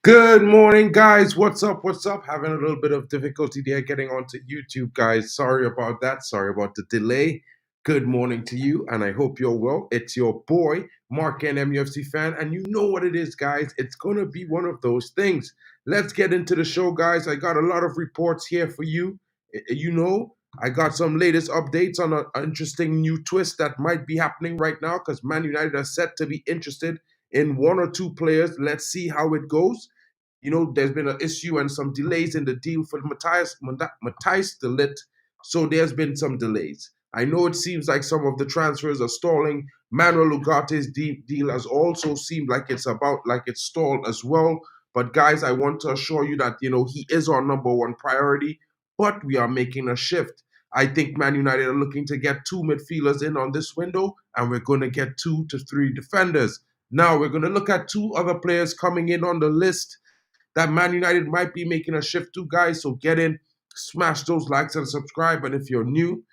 Good morning, guys. What's up? What's up? Having a little bit of difficulty there getting onto YouTube, guys. Sorry about that. Sorry about the delay. Good morning to you, and I hope you're well. It's your boy, Mark and MUFC fan, and you know what it is, guys. It's going to be one of those things. Let's get into the show, guys. I got a lot of reports here for you. I got some latest updates on an interesting new twist that might be happening right now because Man United are set to be interested in one or two players. Let's see how it goes. There's been an issue and some delays in the deal for Matthijs de Ligt, so there's been some delays. I know it seems like some of the transfers are stalling. Manuel Ugarte's deal has also seemed like it's stalled as well. But guys, I want to assure you that he is our number one priority, but we are making a shift. I think Man United are looking to get two midfielders in on this window, and we're going to get 2 to 3 defenders. Now we're going to look at two other players coming in on the list that Man United might be making a shift to, guys. So get in, smash those likes and subscribe. And if you're new,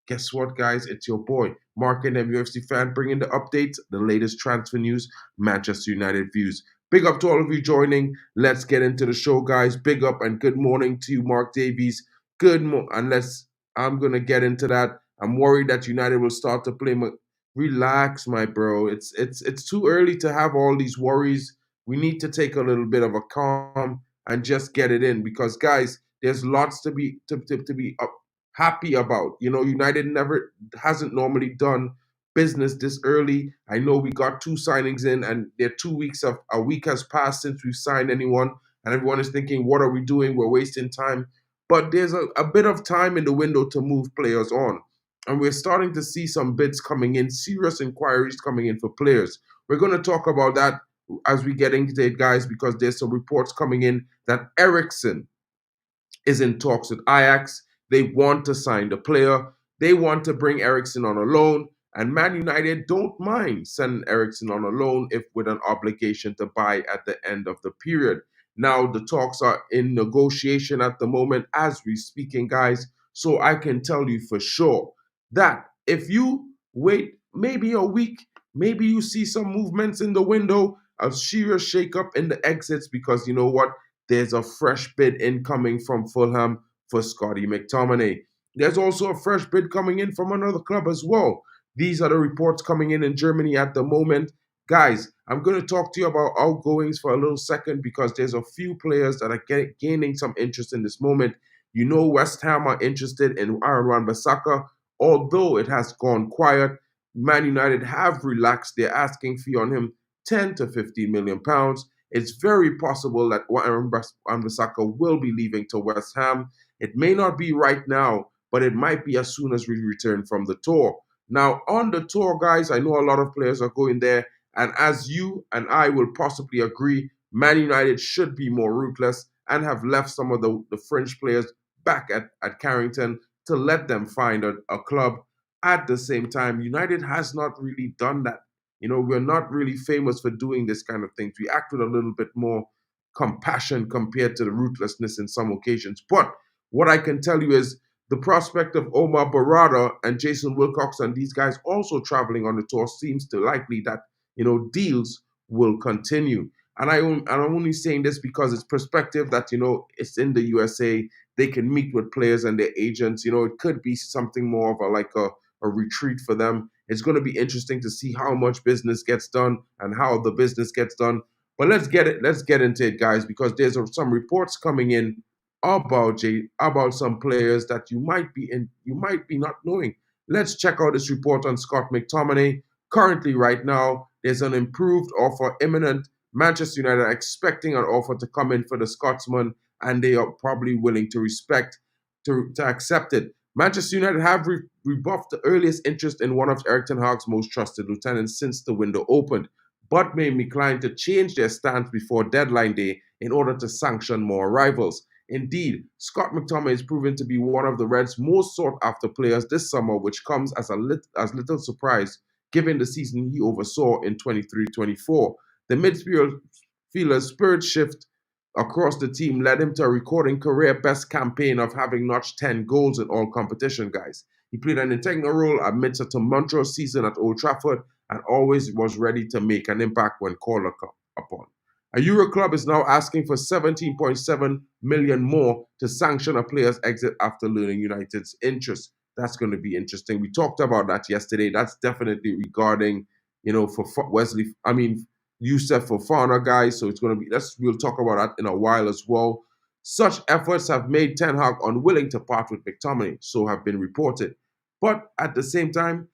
guess what, guys? It's your boy, Mark and MUFC fan, bringing the updates, the latest transfer news, Manchester United views. Big up to all of you joining. Let's get into the show, guys. Big up and good morning to you, Mark Davies. I'm going to get into that. I'm worried that United will start to play. Relax, my bro. It's too early to have all these worries. We need to take a little bit of a calm and just get it in because, guys, there's lots to be happy about. United hasn't normally done business this early. I know we got two signings in, and they're 2 weeks a week has passed since we've signed anyone, and everyone is thinking, "What are we doing? We're wasting time." But there's a bit of time in the window to move players on, and we're starting to see some bids coming in, serious inquiries coming in for players. We're going to talk about that as we get into it, guys, because there's some reports coming in that ERIKSEN is in talks with Ajax. They want to sign the player. They want to bring ERIKSEN on a loan, and Man United don't mind sending ERIKSEN on a loan if with an obligation to buy at the end of the period. Now, the talks are in negotiation at the moment as we're speaking, guys, so I can tell you for sure that if you wait maybe a week, maybe you see some movements in the window, a serious shake-up in the exits, because you know what? There's a fresh bid incoming from Fulham for Scott Mctomminay. There's also a fresh bid coming in from another club as well. These are the reports coming in Germany at the moment. Guys, I'm going to talk to you about outgoings for a little second because there's a few players that are gaining some interest in this moment. West Ham are interested in Wan Bissaka, although it has gone quiet. Man United have relaxed their asking fee on him, 10 to 15 million pounds. It's very possible that Wan Bissaka will be leaving to West Ham. It may not be right now, but it might be as soon as we return from the tour. Now, on the tour, guys, I know a lot of players are going there, and as you and I will possibly agree, Man United should be more ruthless and have left some of the French players back at Carrington to let them find a club. At the same time, United has not really done that. We're not really famous for doing this kind of things. We act with a little bit more compassion compared to the ruthlessness in some occasions. But what I can tell you is the prospect of Omar Barada and Jason Wilcox and these guys also traveling on the tour seems to likely that, deals will continue. And I'm only saying this because it's perspective that, it's in the USA. They can meet with players and their agents. It could be something more of a retreat for them. It's going to be interesting to see how much business gets done and how the business gets done. But let's get into it, guys, because there's some reports coming in about some players that you might be not knowing. Let's check out this report on Scott Mctomminay. Currently, right now, there's an improved offer imminent. Manchester United are expecting an offer to come in for the Scotsman, and they are probably willing to accept it. Manchester United have rebuffed the earliest interest in one of Erik ten Hag's most trusted lieutenants since the window opened, but may be inclined to change their stance before deadline day in order to sanction more arrivals. Indeed, Scott Mctomminay is proven to be one of the Reds' most sought-after players this summer, which comes as little surprise given the season he oversaw in 23-24. The midfielder's spirit shift across the team led him to a recording career-best campaign of having notched 10 goals in all competition, guys. He played an integral role amidst a tumultuous season at Old Trafford and always was ready to make an impact when called upon. A Euro club is now asking for 17.7 million more to sanction a player's exit after learning United's interest. That's going to be interesting. We talked about that yesterday. That's definitely regarding, for Wesley, Youssef Fofana, guys. So it's going to be, we'll talk about that in a while as well. Such efforts have made Ten Hag unwilling to part with McTominay, so have been reported. But at the same time,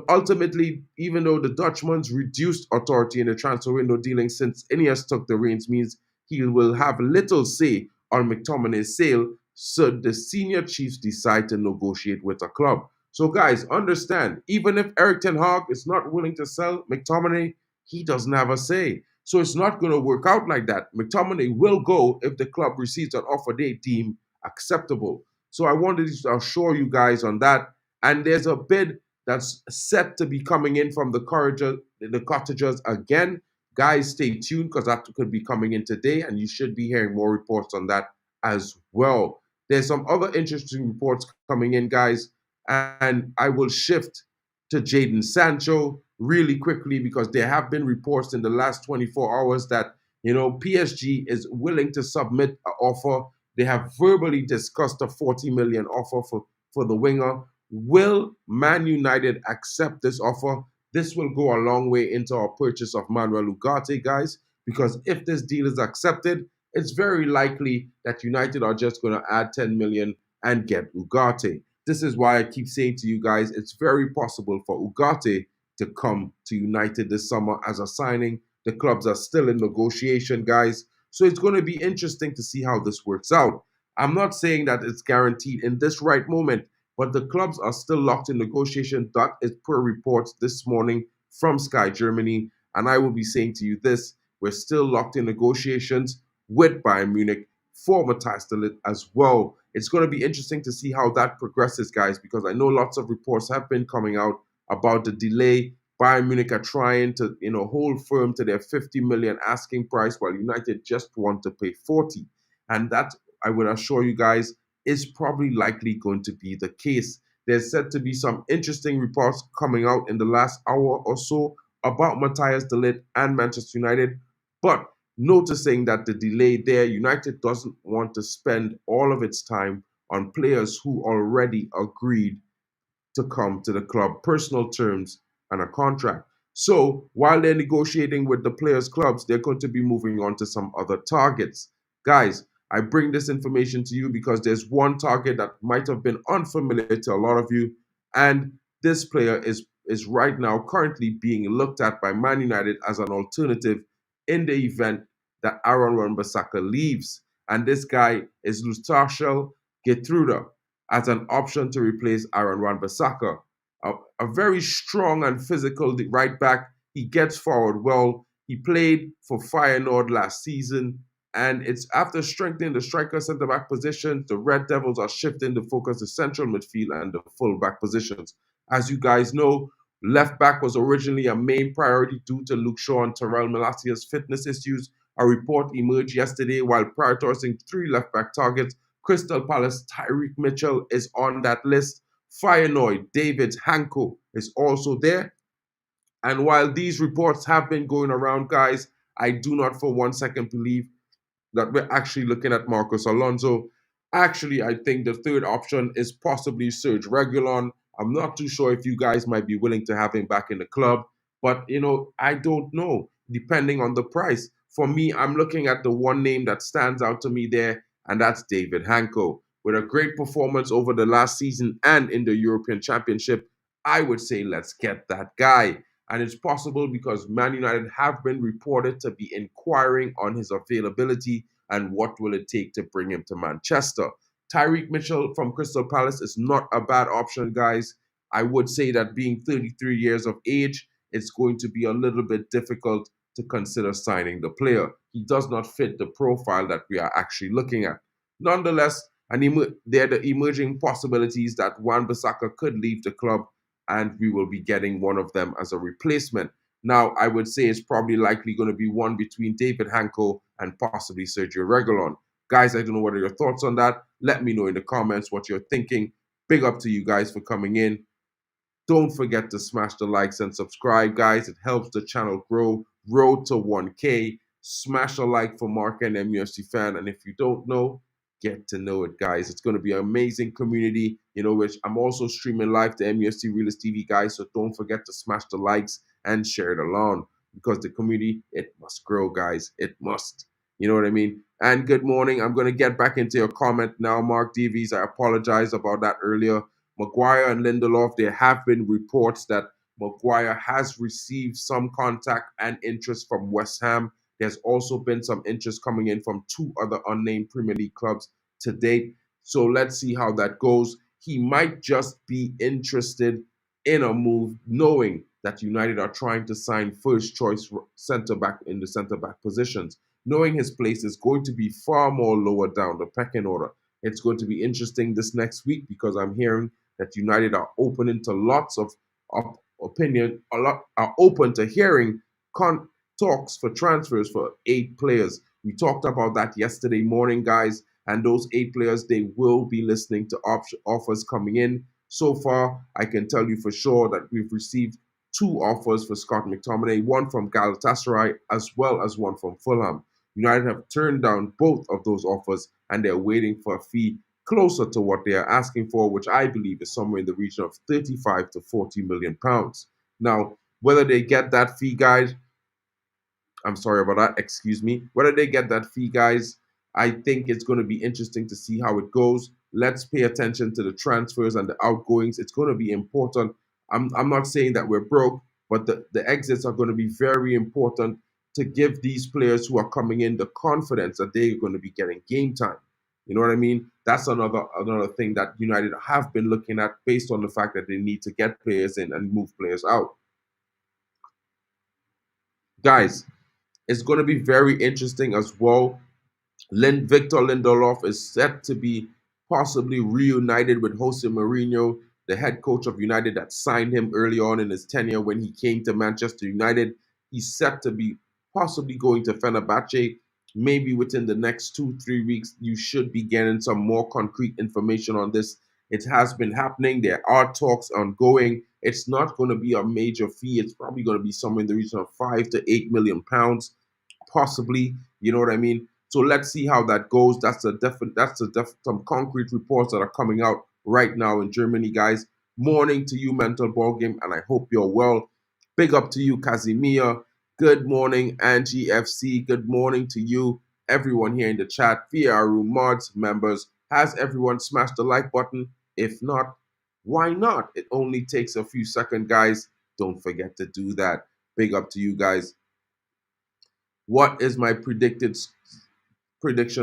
ultimately, even though the Dutchman's reduced authority in the transfer window dealing since Ineos took the reins means he will have little say on McTominay's sale should the senior chiefs decide to negotiate with a club. So guys, understand, even if Erik ten Hag is not willing to sell McTominay, he doesn't have a say. So it's not going to work out like that. McTominay will go if the club receives an offer they deem acceptable. So I wanted to assure you guys on that. And there's a bid that's set to be coming in from the Cottagers again. Guys, stay tuned because that could be coming in today, and you should be hearing more reports on that as well. There's some other interesting reports coming in, guys, and I will shift to Jadon Sancho really quickly because there have been reports in the last 24 hours that, PSG is willing to submit an offer. They have verbally discussed a 40 million offer for the winger. Will Man United accept this offer? This will go a long way into our purchase of Manuel Ugarte, guys, because if this deal is accepted, it's very likely that United are just going to add 10 million and get Ugarte. This is why I keep saying to you guys, it's very possible for Ugarte to come to United this summer as a signing. The clubs are still in negotiation, guys. So it's going to be interesting to see how this works out. I'm not saying that it's guaranteed in this right moment, but the clubs are still locked in negotiation. That is per reports this morning from Sky Germany. And I will be saying to you this, we're still locked in negotiations with Bayern Munich for Matthias de Ligt as well. It's going to be interesting to see how that progresses, guys, because I know lots of reports have been coming out about the delay. Bayern Munich are trying to, hold firm to their 50 million asking price, while United just want to pay 40. And that, I would assure you guys, is probably likely going to be the case. There's said to be some interesting reports coming out in the last hour or so about Matthias de Ligt and Manchester United, but noticing that the delay there, United doesn't want to spend all of its time on players who already agreed to come to the club, personal terms and a contract. So while they're negotiating with the players' clubs, they're going to be moving on to some other targets. Guys, I bring this information to you because there's one target that might have been unfamiliar to a lot of you, and this player is right now currently being looked at by Man United as an alternative in the event that Wan Bissaka leaves. And this guy is Lustarshel Getruda as an option to replace Wan Bissaka. A very strong and physical right back. He gets forward well. He played for Feyenoord last season. And it's after strengthening the striker centre-back positions, the Red Devils are shifting the focus to central midfield and the full-back positions. As you guys know, left back was originally a main priority due to Luke Shaw and Terrell Malatia's fitness issues. A report emerged yesterday while prioritizing 3 left-back targets. Crystal Palace Tyreek Mitchell is on that list. Feyenoord David Hanko is also there. And while these reports have been going around, guys, I do not for 1 second believe that we're actually looking at Marcos Alonso. Actually, I think the third option is possibly Serge Reguilon. I'm not too sure if you guys might be willing to have him back in the club, but I don't know, depending on the price. For me, I'm looking at the one name that stands out to me there, and that's David Hanko. With a great performance over the last season and in the European Championship, I would say let's get that guy. And it's possible because Man United have been reported to be inquiring on his availability and what will it take to bring him to Manchester. Tyreek Mitchell from Crystal Palace is not a bad option, guys. I would say that being 33 years of age, it's going to be a little bit difficult to consider signing the player. He does not fit the profile that we are actually looking at. Nonetheless, there are the emerging possibilities that Wan Bissaka could leave the club, and we will be getting one of them as a replacement. Now, I would say it's probably likely going to be one between David Hanko and possibly Sergio Reguilon. Guys, I don't know what are your thoughts on that. Let me know in the comments what you're thinking. Big up to you guys for coming in. Don't forget to smash the likes and subscribe, guys. It helps the channel grow. Road to 1K. Smash a like for Mark and MUFC fan. And if you don't know, get to know it, guys. It's going to be an amazing community, which I'm also streaming live to MUFC Realist TV, guys. So don't forget to smash the likes and share it along because the community, it must grow, guys. It must. You know what I mean? And good morning. I'm going to get back into your comment now, Mark DVs. I apologize about that earlier. Maguire and Lindelof, there have been reports that Maguire has received some contact and interest from West Ham. There's also been some interest coming in from two other unnamed Premier League clubs to date. So let's see how that goes. He might just be interested in a move, knowing that United are trying to sign first choice centre back in the centre back positions, knowing his place is going to be far more lower down the pecking order. It's going to be interesting this next week because I'm hearing that United are open to lots of opinion, a lot are open to hearing talks for transfers for 8 players. We talked about that yesterday morning, guys, and those 8 players, they will be listening to offers coming in. So far, I can tell you for sure that we've received 2 offers for Scott Mctomminay, one from Galatasaray as well as one from Fulham. United have turned down both of those offers and they're waiting for a fee closer to what they are asking for, which I believe is somewhere in the region of 35 to 40 million pounds. Now, whether they get that fee, guys, I'm sorry about that, excuse me. Whether they get that fee, guys, I think it's going to be interesting to see how it goes. Let's pay attention to the transfers and the outgoings. It's going to be important. I'm not saying that we're broke, but the exits are going to be very important to give these players who are coming in the confidence that they're going to be getting game time. You know what I mean? That's another thing that United have been looking at based on the fact that they need to get players in and move players out. Guys, it's going to be very interesting as well. Victor Lindelof is set to be possibly reunited with Jose Mourinho, the head coach of United that signed him early on in his tenure when he came to Manchester United. He's set to be possibly going to Fenerbahce. Maybe within the next 2-3 weeks, you should be getting some more concrete information on this. It has been happening. There are talks ongoing. It's not going to be a major fee. It's probably going to be somewhere in the region of 5 to 8 million pounds, possibly. You know what I mean? So let's see how that goes. Some concrete reports that are coming out right now in Germany, guys. Morning to you, Mental Ball Game, and I hope you're well. Big up to you, Casimir. Good morning, Angie FC. Good morning to you, everyone here in the chat. VRU mods, members. Has everyone smashed the like button? If not, why not? It only takes a few seconds, guys. Don't forget to do that. Big up to you guys. What is my prediction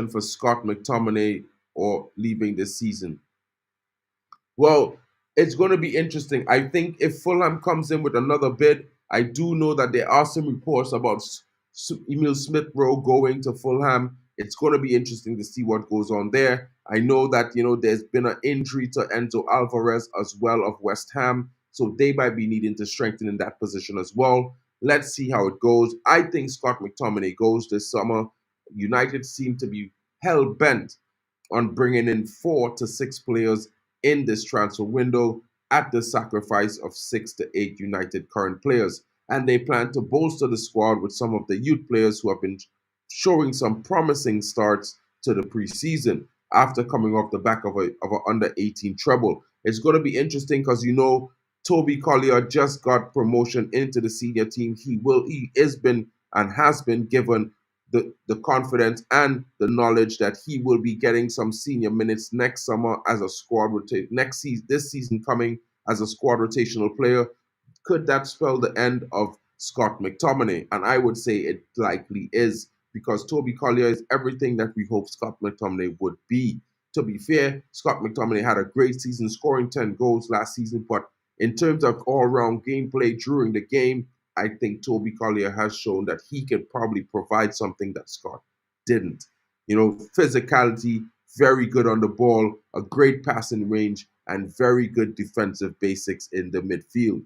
for Scott McTominay or leaving this season? Well, it's going to be interesting. I think if Fulham comes in with another bid, I do know that there are some reports about Emil Smith-Rowe going to Fulham. It's going to be interesting to see what goes on there. I know that, there's been an injury to Enzo Alvarez as well of West Ham, so they might be needing to strengthen in that position as well. Let's see how it goes. I think Scott McTominay goes this summer. United seem to be hell-bent on bringing in 4 to 6 players in this transfer window at the sacrifice of 6 to 8 United current players. And they plan to bolster the squad with some of the youth players who have been showing some promising starts to the preseason after coming off the back of an under-18 treble. It's going to be interesting because, Toby Collier just got promotion into the senior team. He has been and has been given the confidence and the knowledge that he will be getting some senior minutes next summer as a squad this season coming as a squad rotational player. Could that spell the end of Scott McTominay? And I would say it likely is, because Toby Collier is everything that we hope Scott McTominay would be. To be fair, Scott McTominay had a great season, scoring 10 goals last season, but in terms of all-round gameplay during the game, I think Toby Collier has shown that he could probably provide something that Scott didn't. Physicality, very good on the ball, a great passing range, and very good defensive basics in the midfield.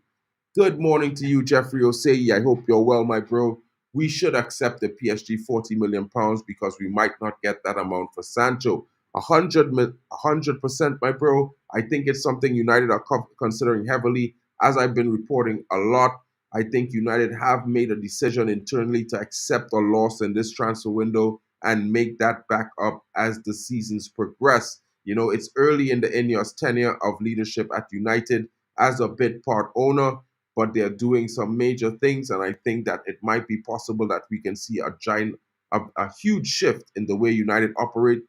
Good morning to you, Jeffrey Osei. I hope you're well, my bro. We should accept the PSG 40 million pounds because we might not get that amount for Sancho. 100%, my bro. I think it's something United are considering heavily. As I've been reporting a lot, I think United have made a decision internally to accept a loss in this transfer window and make that back up as the seasons progress. It's early in the Ineos tenure of leadership at United as a bit part owner, but they're doing some major things, and I think that it might be possible that we can see a huge shift in the way United operate.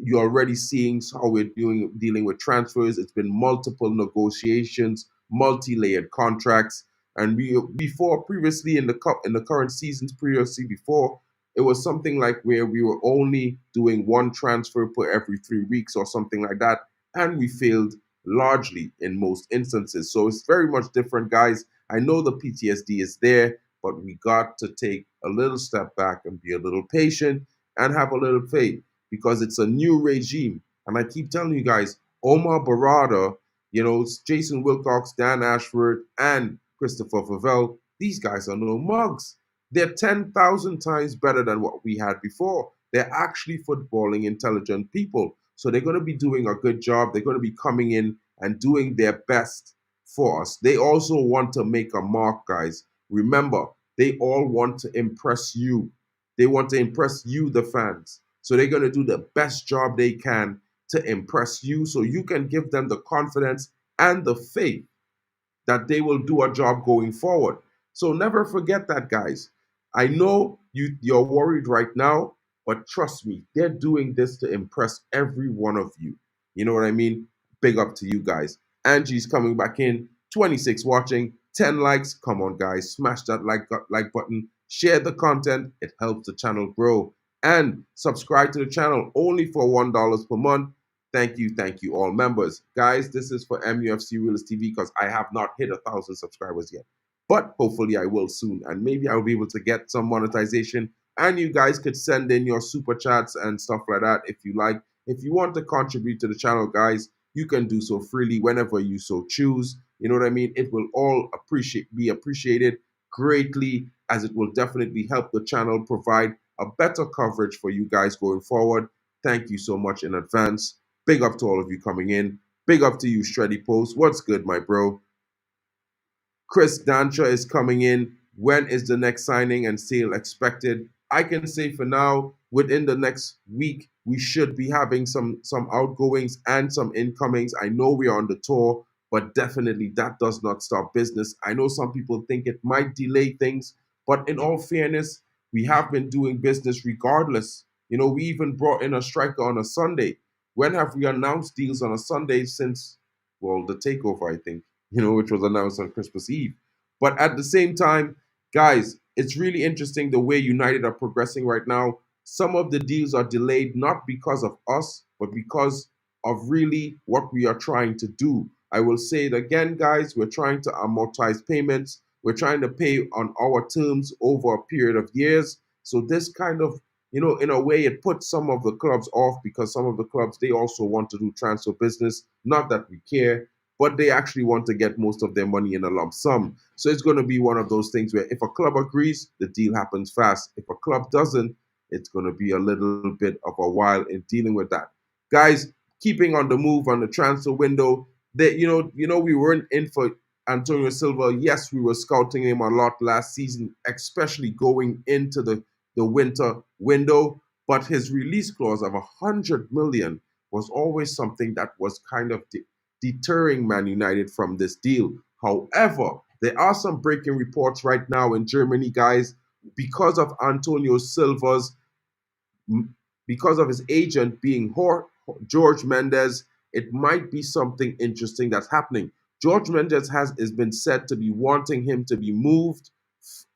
You're already seeing how we're dealing with transfers. It's been multiple negotiations, multi-layered contracts, and we before previously in the current seasons previously before it was something like where we were only doing one transfer per every 3 weeks or something like that, and we failed largely in most instances. So it's very much different, guys. I know the PTSD is there, but we got to take a little step back and be a little patient and have a little faith because it's a new regime. And I keep telling you guys, Omar Barada, Jason Wilcox, Dan Ashford, and Christopher Favell, these guys are no mugs. They're 10,000 times better than what we had before. They're actually footballing intelligent people. So they're going to be doing a good job. They're going to be coming in and doing their best for us. They also want to make a mark, guys. Remember, they all want to impress you. They want to impress you, the fans. So they're going to do the best job they can to impress you so you can give them the confidence and the faith that they will do a job going forward. So never forget that, guys. I know you're worried right now, but trust me, they're doing this to impress every one of you. You know what I mean? Big up to you guys. Angie's coming back in, 26 watching, 10 likes. Come on, guys, smash that like button. Share the content. It helps the channel grow. And subscribe to the channel only for $1 per month. Thank you, all members. Guys, this is for MUFC Realist TV because I have not hit 1,000 subscribers yet. But hopefully I will soon. And maybe I'll be able to get some monetization. And you guys could send in your super chats and stuff like that if you like. If you want to contribute to the channel, guys, you can do so freely whenever you so choose. You know what I mean? It will all be appreciated greatly, as it will definitely help the channel provide a better coverage for you guys going forward. Thank you so much in advance. Big up to all of you coming in. Big up to you, Shreddy Post. What's good, my bro? Chris Dancha is coming in. When is the next signing and sale expected? I can say for now, within the next week, we should be having some outgoings and some incomings. I know we are on the tour, but definitely that does not stop business. I know some people think it might delay things, but in all fairness, we have been doing business regardless. We even brought in a striker on a Sunday. When have we announced deals on a Sunday since, well, the takeover, I think, which was announced on Christmas Eve. But at the same time, guys, it's really interesting the way United are progressing right now. Some of the deals are delayed not because of us, but because of really what we are trying to do. I will say it again, guys, we're trying to amortize payments. We're trying to pay on our terms over a period of years. So this kind of, in a way, it puts some of the clubs off because some of the clubs, they also want to do transfer business. Not that we care, but they actually want to get most of their money in a lump sum. So it's going to be one of those things where if a club agrees, the deal happens fast. If a club doesn't, it's going to be a little bit of a while in dealing with that. Guys, keeping on the move on the transfer window, that we weren't in for Antonio Silva. Yes, we were scouting him a lot last season, especially going into the winter window. But his release clause of 100 million was always something that was kind of deterring Man United from this deal. However, there are some breaking reports right now in Germany, guys, because of Antonio Silva's, because of his agent being George Mendes. It might be something interesting that's happening. George Mendes has been said to be wanting him to be moved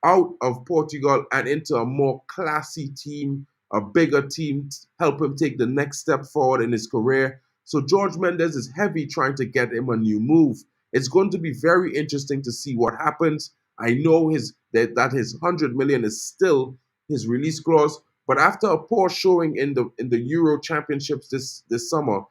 out of Portugal and into a more classy team, a bigger team, to help him take the next step forward in his career. So George Mendes is heavy trying to get him a new move. It's going to be very interesting to see what happens. I know that his 100 million is still his release clause, but after a poor showing in the Euro Championships this summer,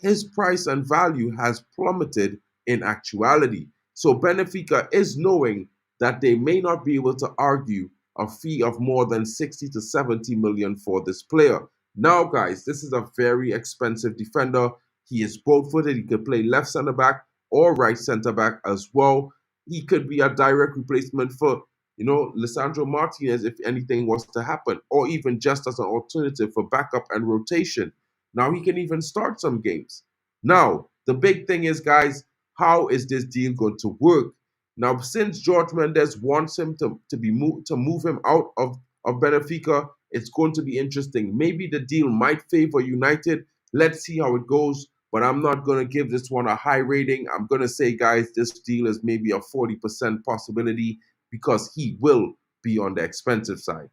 his price and value has plummeted in actuality. So Benfica is knowing that they may not be able to argue a fee of more than 60 to 70 million for this player. Now, guys, this is a very expensive defender. He is both-footed. He could play left center back or right center back as well. he could be a direct replacement for, Lisandro Martinez if anything was to happen, or even just as an alternative for backup and rotation. Now he can even start some games. Now, the big thing is, guys, how is this deal going to work? Now, since George Mendes wants him to move him out of Benfica, it's going to be interesting. Maybe the deal might favor United. Let's see how it goes. But I'm not going to give this one a high rating. I'm going to say, guys, this deal is maybe a 40% possibility because he will be on the expensive side.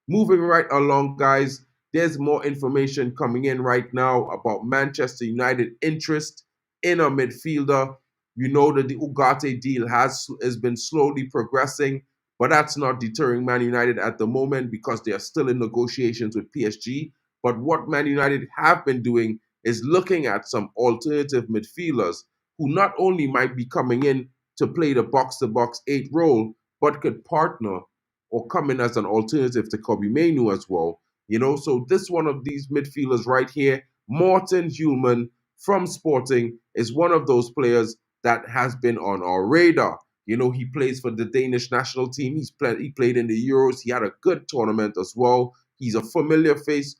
Moving right along, guys, there's more information coming in right now about Manchester United interest in a midfielder. You know that the Ugarte deal has been slowly progressing, but that's not deterring Man United at the moment because they are still in negotiations with PSG. But what Man United have been doing is looking at some alternative midfielders who not only might be coming in to play the box-to-box 8 role, but could partner or come in as an alternative to Kobe Mainu as well. So this one of these midfielders right here, Morten Hjulmand from Sporting, is one of those players that has been on our radar. He plays for the Danish national team. He played in the Euros. He had a good tournament as well. He's a familiar face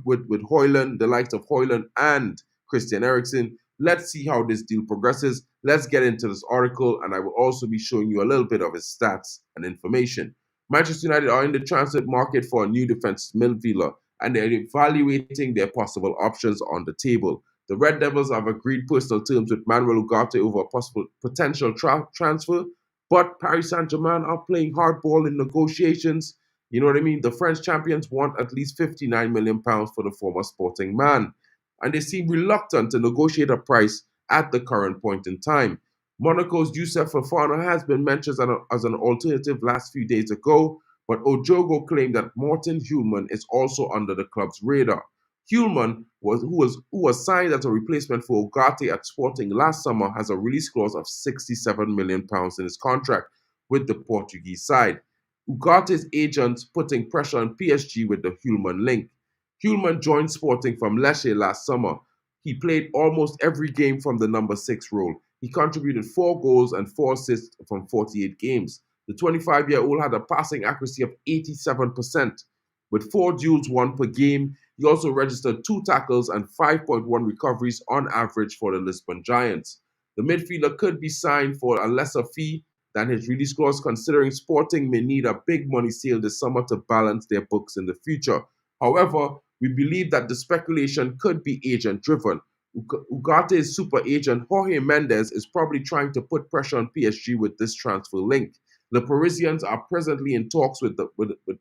with Højlund, the likes of Højlund and Christian Eriksen. Let's see how this deal progresses. Let's get into this article, and I will also be showing you a little bit of his stats and information. Manchester United are in the transfer market for a new defensive midfielder, and they're evaluating their possible options on the table. The Red Devils have agreed personal terms with Manuel Ugarte over a possible potential transfer, but Paris Saint-Germain are playing hardball in negotiations. You know what I mean? The French champions want at least £59 million for the former Sporting man, and they seem reluctant to negotiate a price at the current point in time. Monaco's Youssef Fofana has been mentioned as an alternative last few days ago, but Ojogo claimed that Morten Hjulmand is also under the club's radar. Hjulmand, who was signed as a replacement for Ugarte at Sporting last summer, has a release clause of £67 million in his contract with the Portuguese side. Ugarte's agent putting pressure on PSG with the Hjulmand link. Hjulmand joined Sporting from Lecce last summer. He played almost every game from the number 6 role. He contributed 4 goals and 4 assists from 48 games. The 25-year-old had a passing accuracy of 87%. With 4 duels won per game, he also registered 2 tackles and 5.1 recoveries on average for the Lisbon Giants. The midfielder could be signed for a lesser fee than his release clause, considering Sporting may need a big money sale this summer to balance their books in the future. However, we believe that the speculation could be agent-driven. Ugarte's super agent Jorge Mendes is probably trying to put pressure on PSG with this transfer link. The Parisians are presently in talks to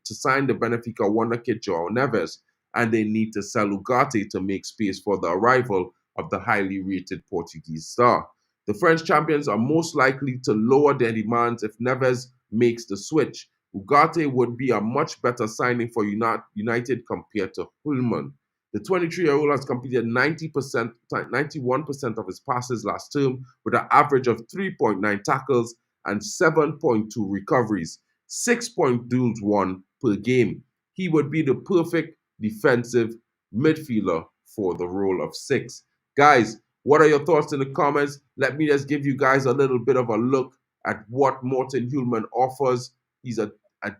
sign the Benfica wonder kid João Neves, and they need to sell Ugarte to make space for the arrival of the highly rated Portuguese star. The French champions are most likely to lower their demands if Neves makes the switch. Ugarte would be a much better signing for United compared to Hjulmand. The 23-year-old has completed 91% of his passes last term with an average of 3.9 tackles and 7.2 recoveries, 6 duels won per game. He would be the perfect defensive midfielder for the role of 6. Guys, what are your thoughts in the comments? Let me just give you guys a little bit of a look at what Morten Hjulmand offers. He's a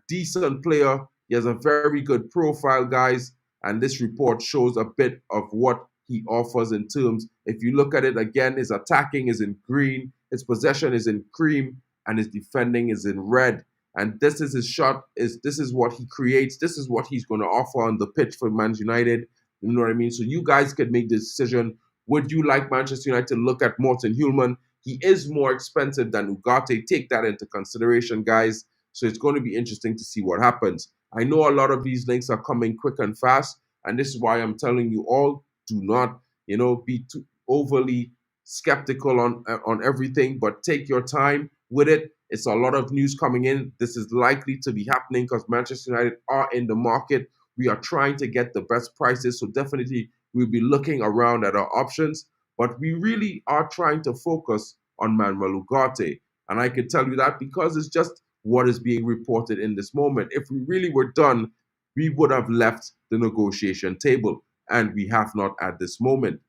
decent player. He has a very good profile, guys. And this report shows a bit of what he offers in terms. If you look at it again, his attacking is in green, his possession is in cream, and his defending is in red. And this is his shot. This is what he creates. This is what he's going to offer on the pitch for Man United. You know what I mean? So you guys could make the decision. Would you like Manchester United to look at Morten Hjulmand? He is more expensive than Ugarte. Take that into consideration, guys. So it's going to be interesting to see what happens. I know a lot of these links are coming quick and fast, and this is why I'm telling you all, do not, be too overly skeptical on everything, but take your time with it. It's a lot of news coming in. This is likely to be happening because Manchester United are in the market. We are trying to get the best prices, so definitely we'll be looking around at our options, but we really are trying to focus on Manuel Ugarte, and I can tell you that because it's just what is being reported in this moment. If we really were done, we would have left the negotiation table, and we have not at this moment.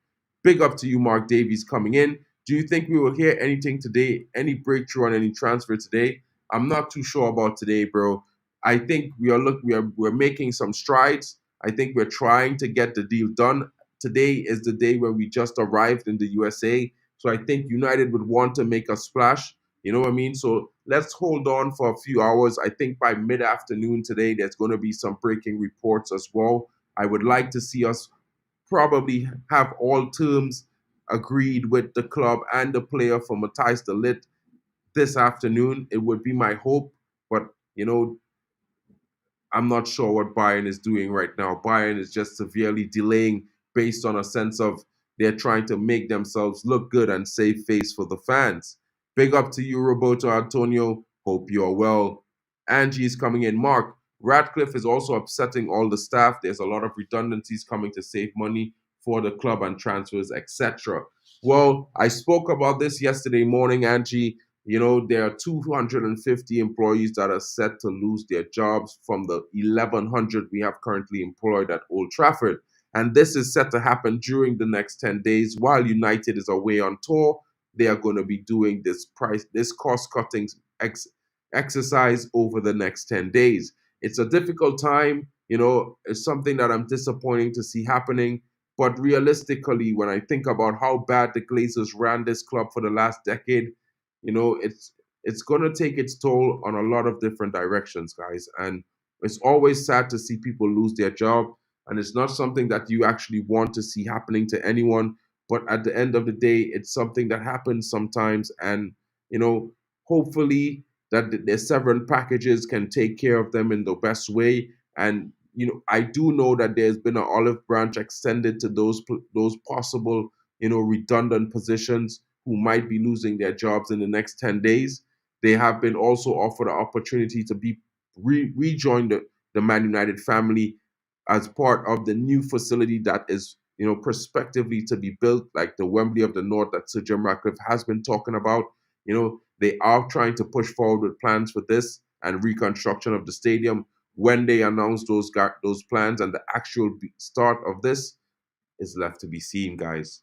Big up to you, Mark Davies, coming in. Do you think we will hear anything today? Any breakthrough on any transfer today? I'm not too sure about today, bro. I think we're making some strides. I think we're trying to get the deal done. Today is the day when we just arrived in the USA. So I think United would want to make a splash. You know what I mean? So let's hold on for a few hours. I think by mid-afternoon today, there's going to be some breaking reports as well. I would like to see us probably have all terms agreed with the club and the player for Matthijs de Ligt this afternoon. It would be my hope, but I'm not sure what Bayern is doing right now. Bayern is just severely delaying based on a sense of they're trying to make themselves look good and save face for the fans. Big up to you, Roberto Antonio. Hope you are well. Angie is coming in. Mark, Radcliffe is also upsetting all the staff. There's a lot of redundancies coming to save money for the club and transfers, etc. Well, I spoke about this yesterday morning, Angie. There are 250 employees that are set to lose their jobs from the 1,100 we have currently employed at Old Trafford. And this is set to happen during the next 10 days. While United is away on tour, they are going to be doing this cost-cutting exercise over the next 10 days. It's a difficult time. It's something that I'm disappointing to see happening. But realistically, when I think about how bad the Glazers ran this club for the last decade, it's going to take its toll on a lot of different directions, guys. And it's always sad to see people lose their job. And it's not something that you actually want to see happening to anyone. But at the end of the day, it's something that happens sometimes. And, hopefully that their severance packages can take care of them in the best way. And, I do know that there's been an olive branch extended to those possible, redundant positions who might be losing their jobs in the next 10 days. They have been also offered an opportunity to be rejoin the Man United family as part of the new facility that is, prospectively to be built, like the Wembley of the North that Sir Jim Ratcliffe has been talking about. They are trying to push forward with plans for this and reconstruction of the stadium. When they announce those plans and the actual start of this is left to be seen, guys.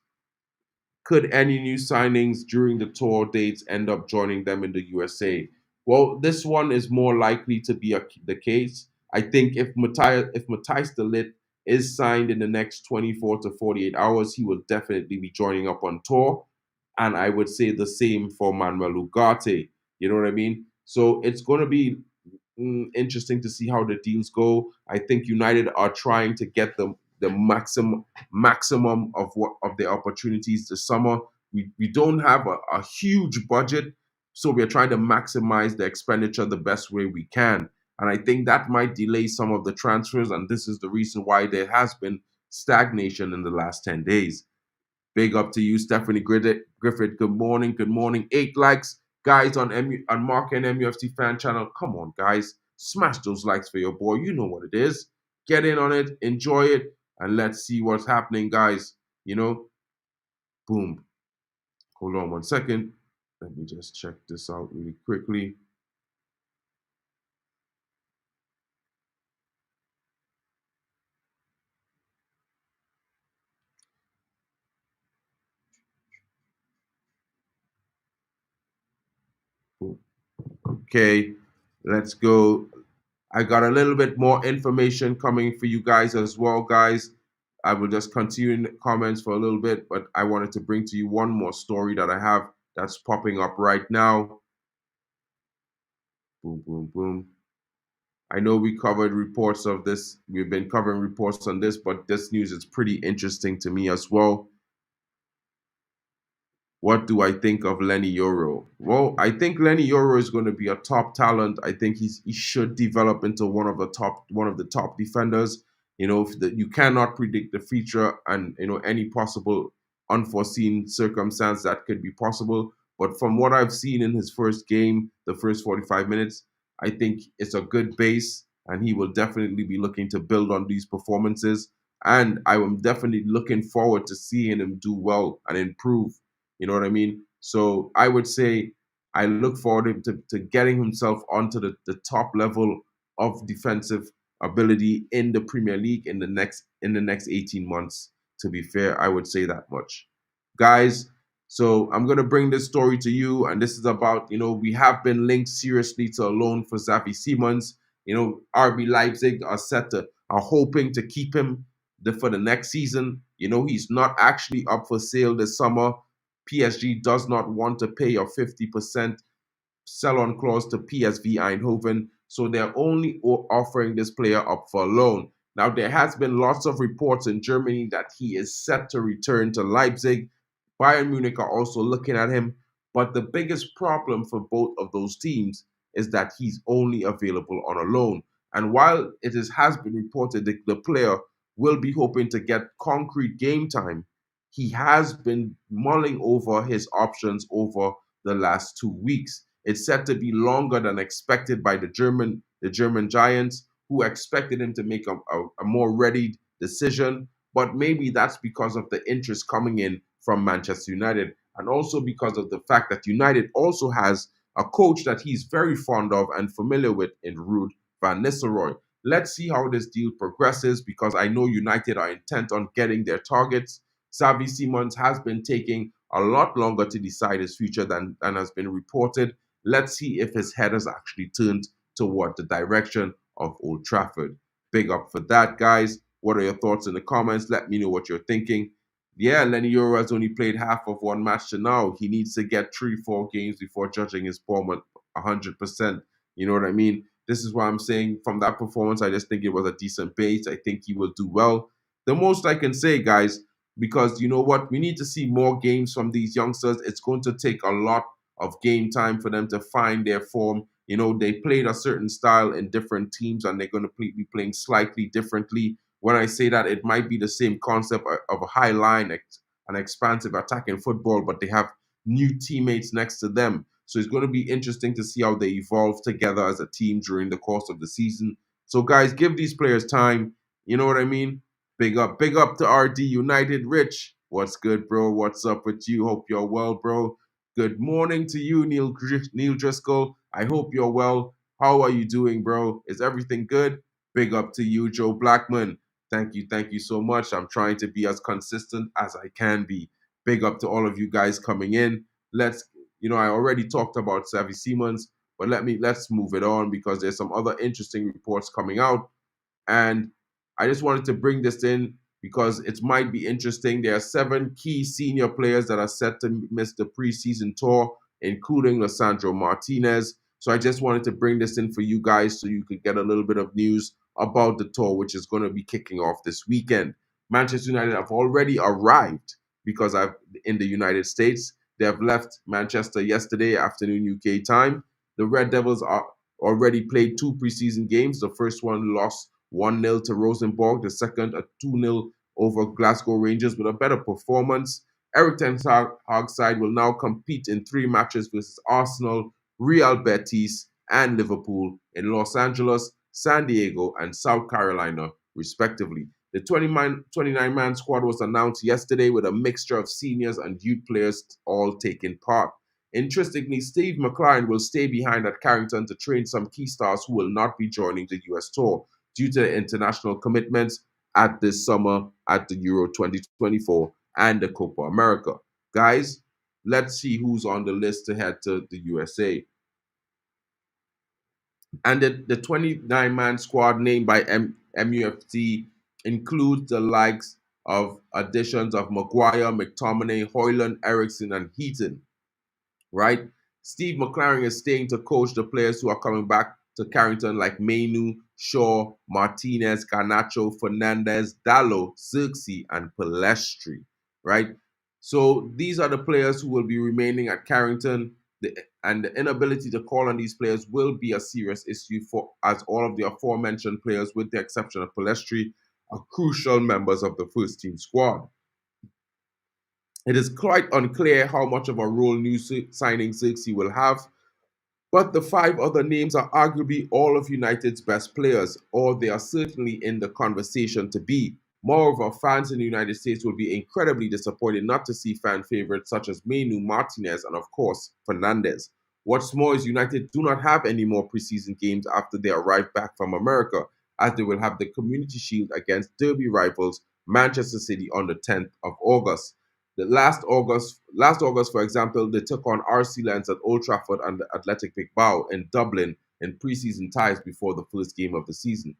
Could any new signings during the tour dates end up joining them in the USA? Well, this one is more likely to be the case. I think if Matthijs de Ligt is signed in the next 24 to 48 hours, he will definitely be joining up on tour. And I would say the same for Manuel Ugarte. You know what I mean? So it's going to be interesting to see how the deals go. I think United are trying to get the maximum of their opportunities this summer. We don't have a huge budget, so we're trying to maximize the expenditure the best way we can. And I think that might delay some of the transfers, and this is the reason why there has been stagnation in the last 10 days. Big up to you, Stephanie Griffith. Good morning. Good morning. 8 likes. Guys on Mark and MUFC fan channel. Come on, guys. Smash those likes for your boy. You know what it is. Get in on it. Enjoy it. And let's see what's happening, guys. Boom. Hold on 1 second. Let me just check this out really quickly. Boom. Okay. Let's go. I got a little bit more information coming for you guys as well, guys. I will just continue in the comments for a little bit, but I wanted to bring to you one more story that I have that's popping up right now. Boom, boom, boom. I know we covered reports of this. We've been covering reports on this, but this news is pretty interesting to me as well. What do I think of Leny Yoro? Well, I think Leny Yoro is going to be a top talent. I think he should develop into one of the top defenders. You cannot predict the future and any possible unforeseen circumstance that could be possible. But from what I've seen in his first game, the first 45 minutes, I think it's a good base, and he will definitely be looking to build on these performances. And I am definitely looking forward to seeing him do well and improve. You know what I mean? So I would say I look forward to getting himself onto the top level of defensive ability in the Premier League in the next 18 months. To be fair, I would say that much. Guys, So I'm going to bring this story to you, and this is about, we have been linked seriously to a loan for Xavi Simons. RB Leipzig are hoping to keep him for the next season. He's not actually up for sale this summer. PSG does not want to pay a 50% sell-on clause to PSV Eindhoven, so they're only offering this player up for a loan. Now, there has been lots of reports in Germany that he is set to return to Leipzig. Bayern Munich are also looking at him, but the biggest problem for both of those teams is that he's only available on a loan. And while has been reported that the player will be hoping to get concrete game time, he has been mulling over his options over the last 2 weeks. It's said to be longer than expected by the German Giants, who expected him to make a more ready decision. But maybe that's because of the interest coming in from Manchester United, and also because of the fact that United also has a coach that he's very fond of and familiar with in Ruud van Nistelrooy. Let's see how this deal progresses, because I know United are intent on getting their targets. Xavi Simons has been taking a lot longer to decide his future than has been reported. Let's see if his head has actually turned toward the direction of Old Trafford. Big up for that, guys. What are your thoughts in the comments? Let me know what you're thinking. Yeah, Leny Yoro has only played half of one match to now. He needs to get 3-4 games before judging his form at 100%. You know what I mean? This is why I'm saying from that performance, I just think it was a decent base. I think he will do well. The most I can say, guys, because you know what? We need to see more games from these youngsters. It's going to take a lot of game time for them to find their form. They played a certain style in different teams, and they're going to be playing slightly differently. When I say that, it might be the same concept of a high line, an expansive attacking football, but they have new teammates next to them. So it's going to be interesting to see how they evolve together as a team during the course of the season. So guys, give these players time. You know what I mean? Big up to RD United. Rich, what's good, bro? What's up with you? Hope you're well, bro. Good morning to you, Neil Driscoll. I hope you're well. How are you doing, bro? Is everything good? Big up to you, Joe Blackman. Thank you so much. I'm trying to be as consistent as I can be. Big up to all of you guys coming in. I already talked about Xavi Simons, but let's move it on, because there's some other interesting reports coming out. And I just wanted to bring this in because it might be interesting. There are 7 key senior players that are set to miss the preseason tour, including Lisandro Martinez. So I just wanted to bring this in for you guys so you could get a little bit of news about the tour, which is going to be kicking off this weekend. Manchester United have already arrived because I've in the United States. They have left Manchester yesterday afternoon UK time. The Red Devils are already played 2 preseason games. The first one lost 1-0 to Rosenborg. The second, a 2-0 over Glasgow Rangers with a better performance. Erik ten Hag's side will now compete in 3 matches versus Arsenal, Real Betis, and Liverpool in Los Angeles, San Diego, and South Carolina, respectively. The 29-man squad was announced yesterday with a mixture of seniors and youth players all taking part. Interestingly, Steve McLaren will stay behind at Carrington to train some key stars who will not be joining the US tour due to international commitments at this summer at the Euro 2024 and the Copa America. Guys, let's see who's on the list to head to the USA. And the 29-man squad named by MUFC includes the likes of additions of Maguire, McTominay, Højlund, Eriksen, and Heaton, right? Steve McLaren is staying to coach the players who are coming back to Carrington, like Mainu, Shaw, Martinez, Garnacho, Fernandez, Dallo, Xerxes, and Palestri, right? So these are the players who will be remaining at Carrington, and the inability to call on these players will be a serious issue as all of the aforementioned players, with the exception of Palestri, are crucial members of the first team squad. It is quite unclear how much of a role new signing Xerxes will have, but the 5 other names are arguably all of United's best players, or they are certainly in the conversation to be. Moreover, fans in the United States will be incredibly disappointed not to see fan favorites such as Mainu, Martinez, and of course, Fernandez. What's more is United do not have any more preseason games after they arrive back from America, as they will have the Community Shield against derby rivals Manchester City on the 10th of August. The last August, for example, they took on RC Lens at Old Trafford and the Athletic Bilbao in Dublin in preseason ties before the first game of the season.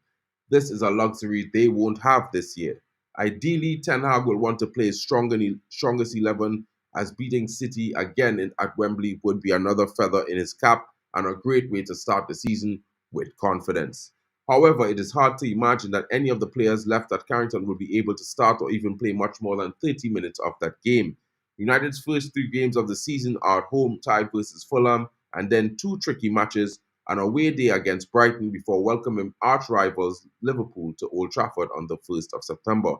This is a luxury they won't have this year. Ideally, Ten Hag will want to play his strongest 11, as beating City again at Wembley would be another feather in his cap and a great way to start the season with confidence. However, it is hard to imagine that any of the players left at Carrington will be able to start or even play much more than 30 minutes of that game. United's first three games of the season are at home tie versus Fulham, and then two tricky matches, an away day against Brighton before welcoming arch rivals Liverpool to Old Trafford on the 1st of September.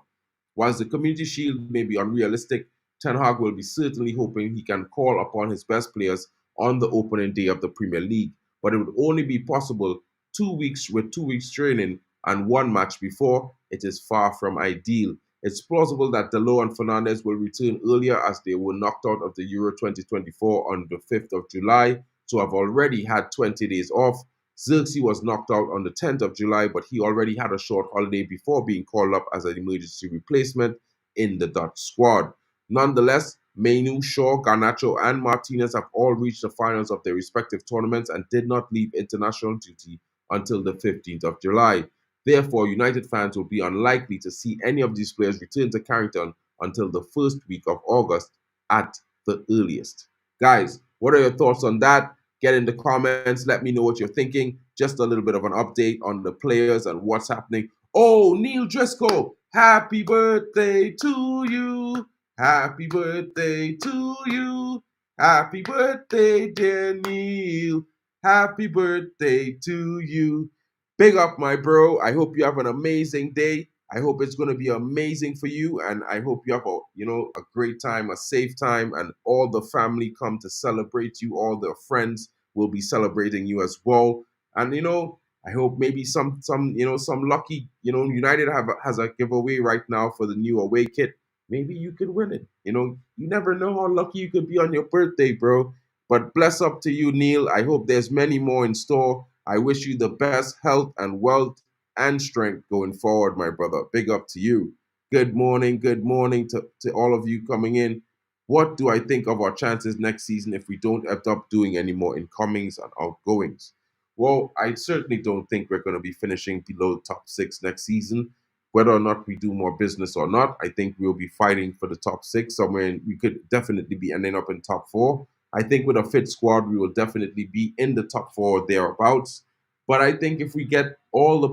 Whilst the Community Shield may be unrealistic, Ten Hag will be certainly hoping he can call upon his best players on the opening day of the Premier League, but it would only be possible 2 weeks training and one match before. It is far from ideal. It's plausible that Dalot and Fernandes will return earlier as they were knocked out of the Euro 2024 on the 5th of July, so have already had 20 days off. Xerxes was knocked out on the 10th of July, but he already had a short holiday before being called up as an emergency replacement in the Dutch squad. Nonetheless, Mainu, Shaw, Garnacho, and Martinez have all reached the finals of their respective tournaments and did not leave international duty until the 15th of July. Therefore, United fans will be unlikely to see any of these players return to Carrington until the first week of August at the earliest. Guys, what are your thoughts on that? Get in the comments. Let me know what you're thinking. Just a little bit of an update on the players and what's happening. Oh, Neil Driscoll, happy birthday to you. Happy birthday to you. Happy birthday, dear Neil. Happy birthday to you. Big up, my bro. I hope you have an amazing day. I hope it's going to be amazing for you, and I hope you have a great time, a safe time, and all the family come to celebrate you. All the friends will be celebrating you as well. And I hope maybe some lucky United has a giveaway right now for the new away kit. Maybe you could win it. You never know how lucky you could be on your birthday, bro. But bless up to you, Neil. I hope there's many more in store. I wish you the best health and wealth and strength going forward, my brother. Big up to you. Good morning to all of you coming in. What do I think of our chances next season if we don't end up doing any more incomings and outgoings? Well, I certainly don't think we're going to be finishing below top six next season. Whether or not we do more business or not, I think we'll be fighting for the top six somewhere. We could definitely be ending up in top four. I think with a fit squad, we will definitely be in the top four thereabouts. But I think if we get all the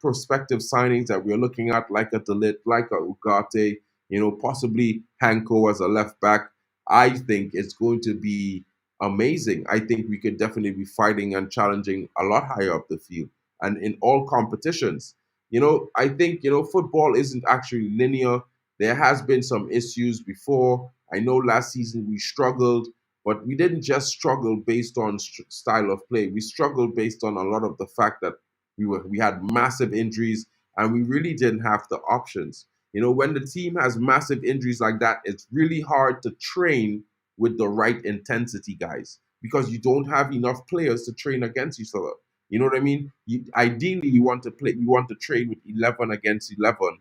prospective signings that we're looking at, like a Delit, like a Ugarte, possibly Hanko as a left back, I think it's going to be amazing. I think we could definitely be fighting and challenging a lot higher up the field and in all competitions. I think, football isn't actually linear. There has been some issues before. I know last season we struggled, but we didn't just struggle based on style of play. We struggled based on a lot of the fact that we had massive injuries and we really didn't have the options. When the team has massive injuries like that, it's really hard to train with the right intensity, guys, because you don't have enough players to train against each other. You know what I mean? Ideally, you want to train with 11 against 11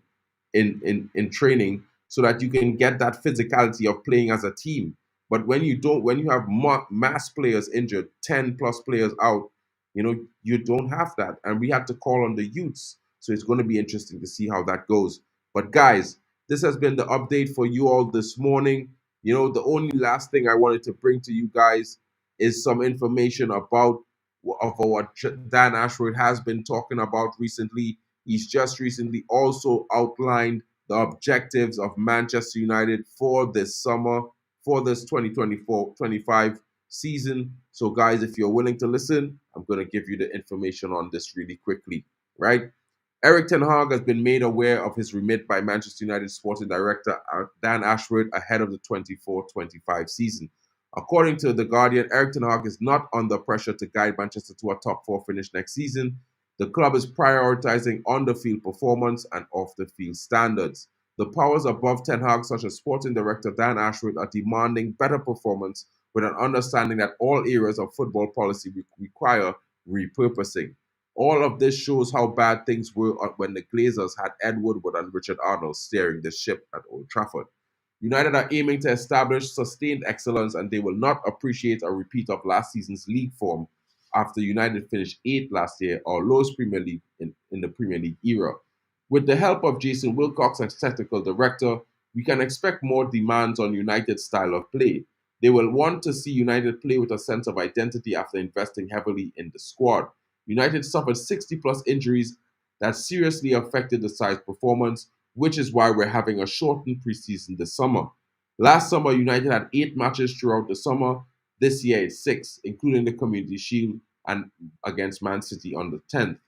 in training so that you can get that physicality of playing as a team. But when you have mass players injured, 10 plus players out, you don't have that. And we had to call on the youths. So it's going to be interesting to see how that goes. But guys, this has been the update for you all this morning. The only last thing I wanted to bring to you guys is some information about what Dan Ashworth has been talking about recently. He's just recently also outlined the objectives of Manchester United for this summer, for this 2024-25 season. So guys, if you're willing to listen, I'm going to give you the information on this really quickly, right? Erik ten Hag has been made aware of his remit by Manchester United sporting director Dan Ashworth ahead of the 24-25 season. According to The Guardian, Erik ten Hag is not under pressure to guide Manchester to a top four finish next season. The club is prioritizing on-the-field performance and off-the-field standards. The powers above Ten Hag, such as sporting director Dan Ashworth, are demanding better performance with an understanding that all areas of football policy require repurposing. All of this shows how bad things were when the Glazers had Ed Woodward and Richard Arnold steering the ship at Old Trafford. United are aiming to establish sustained excellence, and they will not appreciate a repeat of last season's league form after United finished 8th last year, or lowest Premier League in the Premier League era. With the help of Jason Wilcox as technical director, we can expect more demands on United's style of play. They will want to see United play with a sense of identity after investing heavily in the squad. United suffered 60 plus injuries that seriously affected the side's performance, which is why we're having a shortened preseason this summer. Last summer, United had 8 matches throughout the summer. This year, it's 6, including the Community Shield and against Man City on the 10th.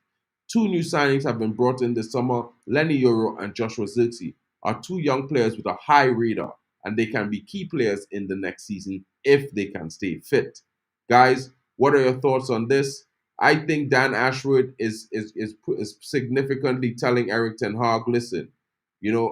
Two new signings have been brought in this summer. Leny Yoro and Joshua Zirkzee are two young players with a high radar, and they can be key players in the next season if they can stay fit. Guys, what are your thoughts on this? I think Dan Ashworth is significantly telling Eric Ten Hag, listen,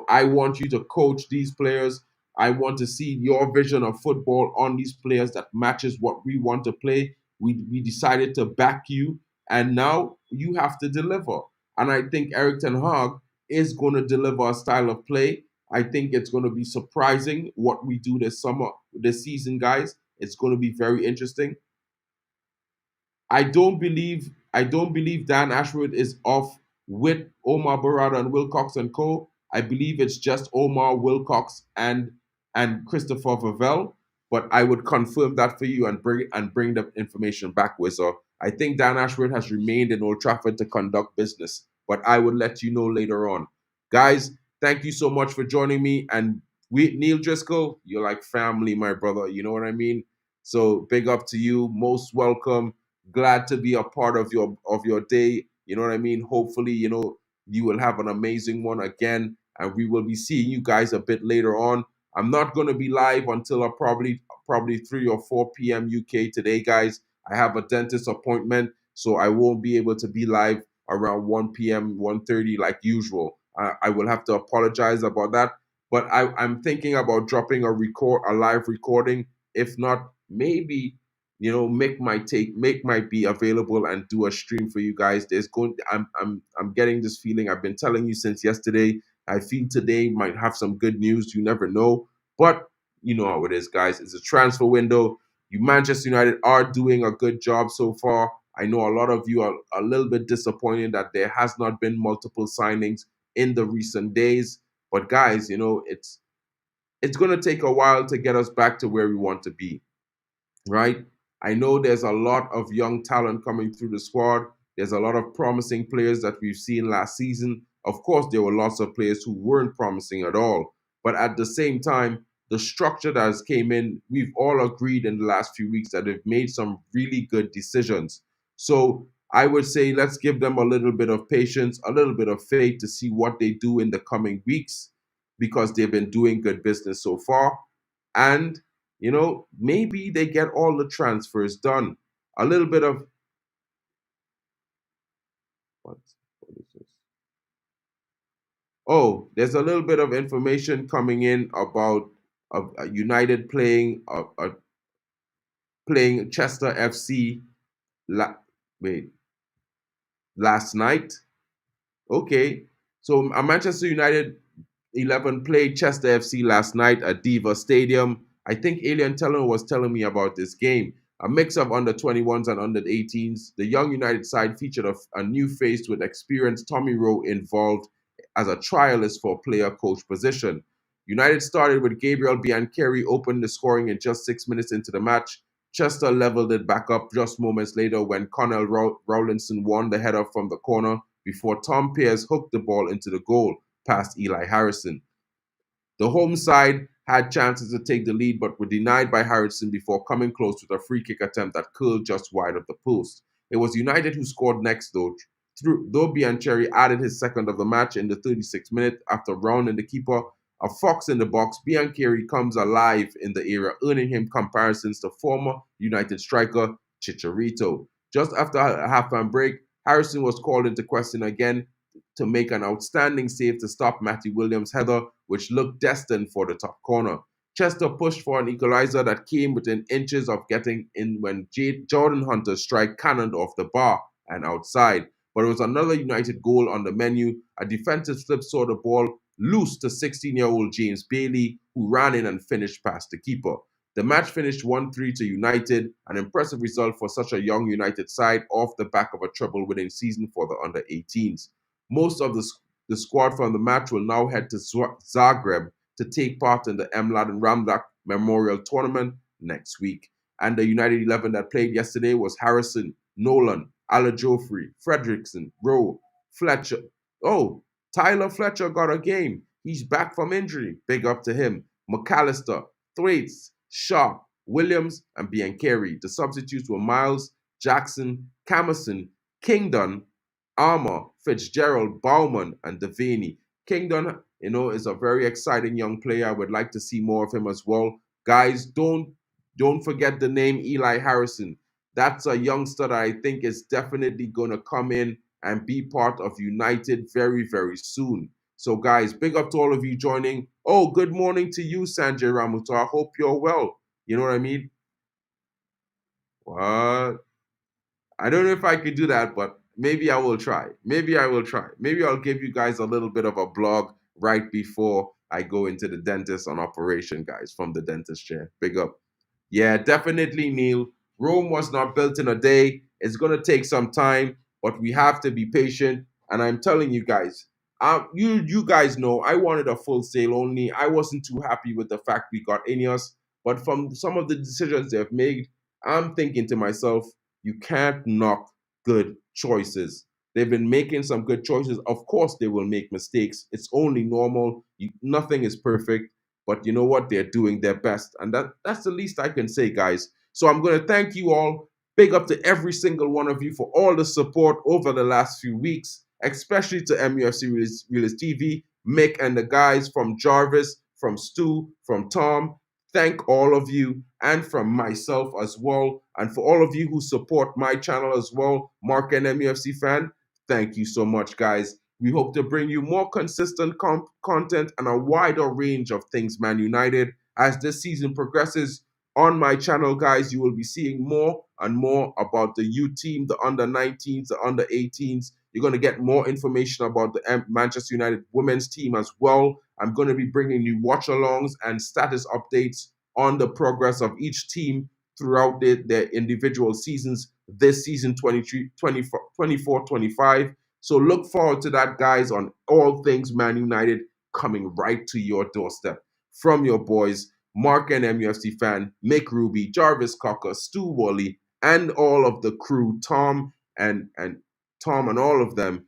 I want you to coach these players. I want to see your vision of football on these players that matches what we want to play. We decided to back you, and now you have to deliver. And I think Eric Ten Hag is going to deliver a style of play. I think it's going to be surprising what we do this summer, this season, guys. It's going to be very interesting. I don't believe Dan Ashworth is off with Omar Barada and Wilcox and Co. I believe it's just Omar Wilcox and Christopher Vavell, but I would confirm that for you and bring the information back with. So I think Dan Ashworth has remained in Old Trafford to conduct business, but I will let you know later on. Guys, thank you so much for joining me. And Neil Driscoll, you're like family, my brother. You know what I mean? So big up to you. Most welcome. Glad to be a part of your day. You know what I mean? Hopefully, you will have an amazing one again, and we will be seeing you guys a bit later on. I'm not going to be live until probably 3 or 4 p.m. UK today, guys. I have a dentist appointment, so I won't be able to be live around 1 p.m., 1:30 like usual. I will have to apologize about that, but I'm thinking about dropping a live recording. If not, maybe Mick might be available and do a stream for you guys. I'm getting this feeling. I've been telling you since yesterday. I feel today might have some good news. You never know, but you know how it is, guys. It's a transfer window. You Manchester United are doing a good job so far. I know a lot of you are a little bit disappointed that there has not been multiple signings in the recent days. But guys, it's going to take a while to get us back to where we want to be, right? I know there's a lot of young talent coming through the squad. There's a lot of promising players that we've seen last season. Of course, there were lots of players who weren't promising at all. But at the same time, the structure that has came in, we've all agreed in the last few weeks that they've made some really good decisions. So I would say let's give them a little bit of patience, a little bit of faith to see what they do in the coming weeks because they've been doing good business so far. And maybe they get all the transfers done. A little bit of what? What is this? Oh, there's a little bit of information coming in about United playing Chester FC. Wait, last night. Okay, so a Manchester United 11 played Chester FC last night at Diva Stadium. I think Alien Teller was telling me about this game. A mix of under 21s and under 18s. The Young United side featured a new face with experienced Tommy Rowe involved as a trialist for player coach position. United started with Gabriel Biancheri opened the scoring in just 6 minutes into the match. Chester leveled it back up just moments later when Connell Rowlinson won the header from the corner before Tom Pearce hooked the ball into the goal past Eli Harrison. The home side had chances to take the lead but were denied by Harrison before coming close with a free kick attempt that curled just wide of the post. It was United who scored next though Biancheri added his second of the match in the 36th minute after rounding the keeper. A fox in the box, Biancheri comes alive in the area, earning him comparisons to former United striker Chicharito. Just after a half-time break, Harrison was called into question again to make an outstanding save to stop Matty Williams' header, which looked destined for the top corner. Chester pushed for an equalizer that came within inches of getting in when Jordan Hunter's strike cannoned off the bar and outside. But it was another United goal on the menu. A defensive slip saw the ball loose to 16-year-old James Bailey, who ran in and finished past the keeper. The match finished 1-3 to United, an impressive result for such a young United side off the back of a treble-winning season for the under-18s. Most of the squad from the match will now head to Zagreb to take part in the Mladen Ramdak Memorial Tournament next week. And the United 11 that played yesterday was Harrison, Nolan, Ala Joffrey, Fredrickson, Rowe, Fletcher. Oh, Tyler Fletcher got a game. He's back from injury. Big up to him. McAllister, Thwaites, Sharp, Williams, and Biancheri. The substitutes were Miles, Jackson, Camerson, Kingdon, Armour, Fitzgerald, Bauman, and Devaney. Kingdon, is a very exciting young player. I would like to see more of him as well. Guys, don't forget the name Eli Harrison. That's a youngster that I think is definitely going to come in and be part of United very, very soon. So, guys, big up to all of you joining. Oh, good morning to you, Sanjay Ramuto. I hope you're well. You know what I mean? What? I don't know if I could do that, but maybe I will try. Maybe I will try. Maybe I'll give you guys a little bit of a blog right before I go into the dentist on operation, guys, from the dentist chair. Big up. Yeah, definitely, Neil. Rome was not built in a day. It's going to take some time, but we have to be patient. And I'm telling you guys, you guys know I wanted a full sale only. I wasn't too happy with the fact we got Ineos, but from some of the decisions they've made, I'm thinking to myself, you can't knock good choices. They've been making some good choices. Of course, they will make mistakes. It's only normal. Nothing is perfect. But you know what? They're doing their best. And that's the least I can say, guys. So I'm going to thank you all. Big up to every single one of you for all the support over the last few weeks, especially to MUFC Realist TV, Mick and the guys from Jarvis, from Stu, from Tom. Thank all of you, and from myself as well. And for all of you who support my channel as well, Mark and MUFC fan, thank you so much, guys. We hope to bring you more consistent content and a wider range of things Man United as this season progresses. On my channel, guys, you will be seeing more and more about the U team, the under-19s, the under-18s. You're going to get more information about the Manchester United women's team as well. I'm going to be bringing you watch-alongs and status updates on the progress of each team throughout their individual seasons this season 24-25. So look forward to that, guys, on all things Man United coming right to your doorstep. From your boys, Mark and MUFC fan, Mick Ruby, Jarvis Cocker, Stu Wally, and all of the crew, Tom and all of them,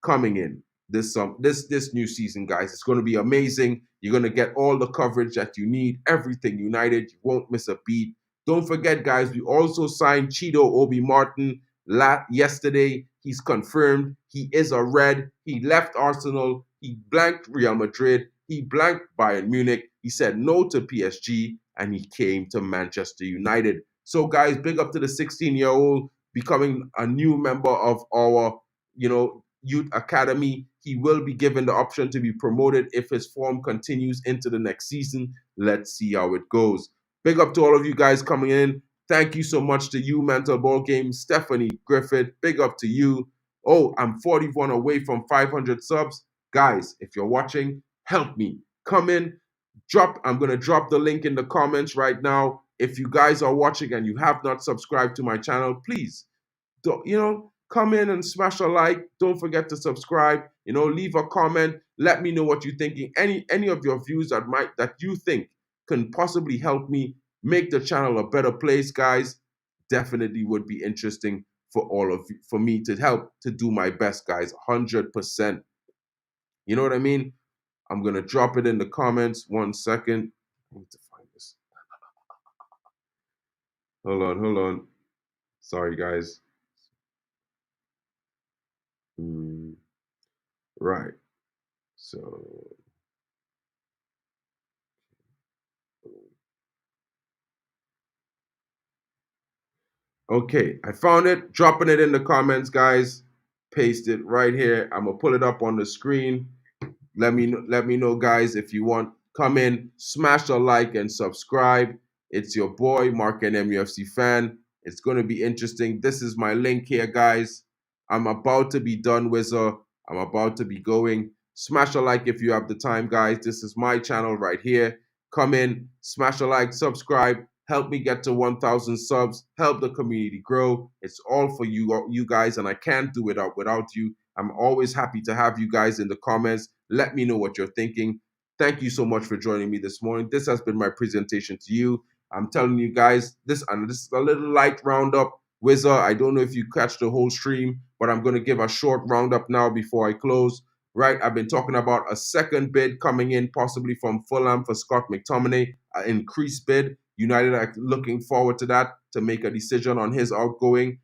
coming in this new season, guys. It's going to be amazing. You're going to get all the coverage that you need, everything United. You won't miss a beat. Don't forget, guys, we also signed Chido Obi Martin yesterday. He's confirmed he is a Red. He left Arsenal. He blanked Real Madrid. He blanked Bayern Munich. He said no to PSG, and he came to Manchester United. So, guys, big up to the 16-year-old becoming a new member of our, youth academy. He will be given the option to be promoted if his form continues into the next season. Let's see how it goes. Big up to all of you guys coming in. Thank you so much to you, Mental Ball Game, Stephanie Griffith. Big up to you. Oh, I'm 41 away from 500 subs. Guys, if you're watching, help me. Come in, I'm going to drop the link in the comments right now. If you guys are watching and you have not subscribed to my channel, please, come in and smash a like. Don't forget to subscribe. Leave a comment. Let me know what you're thinking. Any of your views that you think can possibly help me make the channel a better place, guys, definitely would be interesting for all of you, for me to help to do my best, guys, 100%. You know what I mean? I'm going to drop it in the comments. 1 second. I need to find this. Hold on. Sorry, guys. Right. So, okay, I found it. Dropping it in the comments, guys. Paste it right here. I'm gonna pull it up on the screen. Let me know, guys, if you want. Come in, smash a like and subscribe. It's your boy Mark and MUFC fan. It's gonna be interesting. This is my link here, guys. I'm about to be done, Wizard. I'm about to be going. Smash a like if you have the time, guys. This is my channel right here. Come in, smash a like, subscribe, help me get to 1,000 subs, help the community grow. It's all for you guys, and I can't do it without you. I'm always happy to have you guys in the comments. Let me know what you're thinking. Thank you so much for joining me this morning. This has been my presentation to you. I'm telling you guys, this is a little light roundup. Wizard, I don't know if you catch the whole stream, but I'm going to give a short roundup now before I close. Right, I've been talking about a second bid coming in, possibly from Fulham for Scott Mctomminay, an increased bid. United are looking forward to that to make a decision on his outgoing.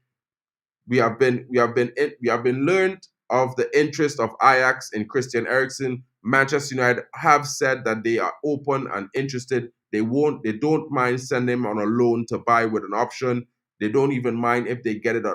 We have been learned of the interest of Ajax in Christian Eriksen. Manchester United have said that they are open and interested. They don't mind sending him on a loan to buy with an option. They don't even mind if they get it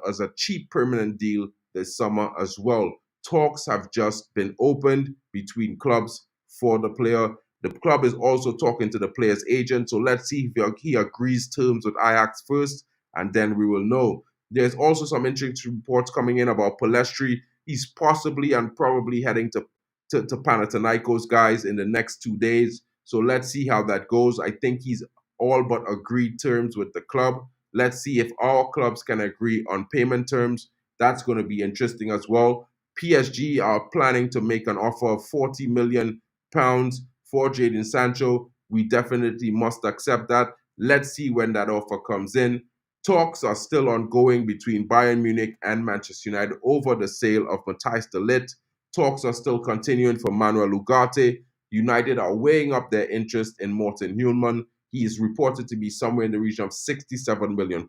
as a cheap permanent deal this summer as well. Talks have just been opened between clubs for the player. The club is also talking to the player's agent, so let's see if he agrees terms with Ajax first, and then we will know. There's also some interesting reports coming in about Palestri. He's possibly and probably heading to Panathinaikos, guys, in the next 2 days. So let's see how that goes. I think he's all but agreed terms with the club. Let's see if all clubs can agree on payment terms. That's going to be interesting as well. PSG are planning to make an offer of £40 million for Jadon Sancho. We definitely must accept that. Let's see when that offer comes in. Talks are still ongoing between Bayern Munich and Manchester United over the sale of Matthijs de Ligt. Talks are still continuing for Manuel Ugarte. United are weighing up their interest in Morten Hjulmand. He is reported to be somewhere in the region of £67 million.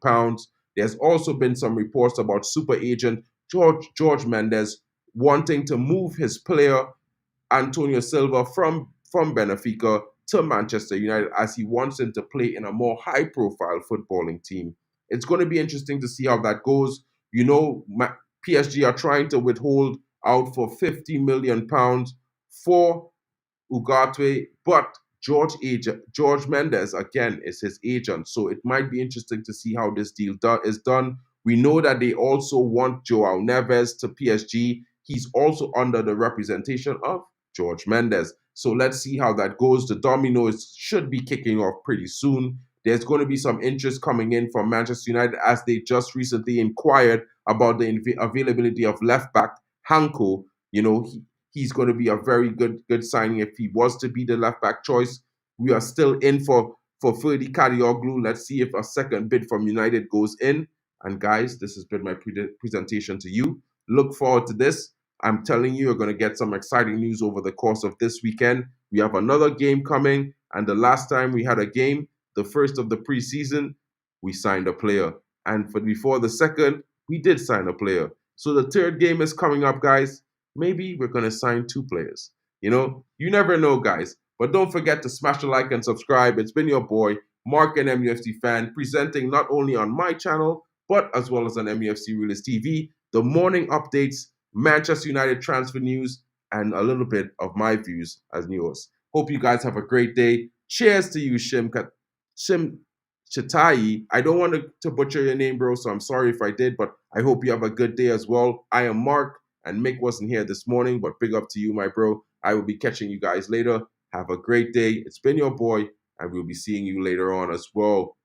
There's also been some reports about super agent George Mendes wanting to move his player Antonio Silva from Benfica to Manchester United, as he wants him to play in a more high-profile footballing team. It's going to be interesting to see how that goes. You know, PSG are trying to withhold out for £50 million for Ugarte, but George Mendes, again, is his agent. So it might be interesting to see how this deal is done. We know that they also want Joao Neves to PSG. He's also under the representation of George Mendes. So let's see how that goes. The dominoes should be kicking off pretty soon. There's going to be some interest coming in from Manchester United, as they just recently inquired about the availability of left back Hanko. You know, he's going to be a very good signing if he was to be the left back choice. We are still in for Ferdi Kadioglu. Let's see if a second bid from United goes in. And guys, this has been my presentation to you. Look forward to this. I'm telling you, you're going to get some exciting news over the course of this weekend. We have another game coming, and the last time we had a game, the first of the preseason, we signed a player. And before the second, we did sign a player. So the third game is coming up, guys. Maybe we're going to sign 2 players. You know, you never know, guys. But don't forget to smash the like and subscribe. It's been your boy, Mark, an MUFC fan, presenting not only on my channel, but as well as on MUFC Realist TV, the morning updates, Manchester United transfer news, and a little bit of my views as news. Hope you guys have a great day. Cheers to you, Shim Chatai. I don't want to butcher your name, bro, so I'm sorry if I did, but I hope you have a good day as well. I am Mark, and Mick wasn't here this morning, but big up to you, my bro. I will be catching you guys later. Have a great day. It's been your boy, and we'll be seeing you later on as well.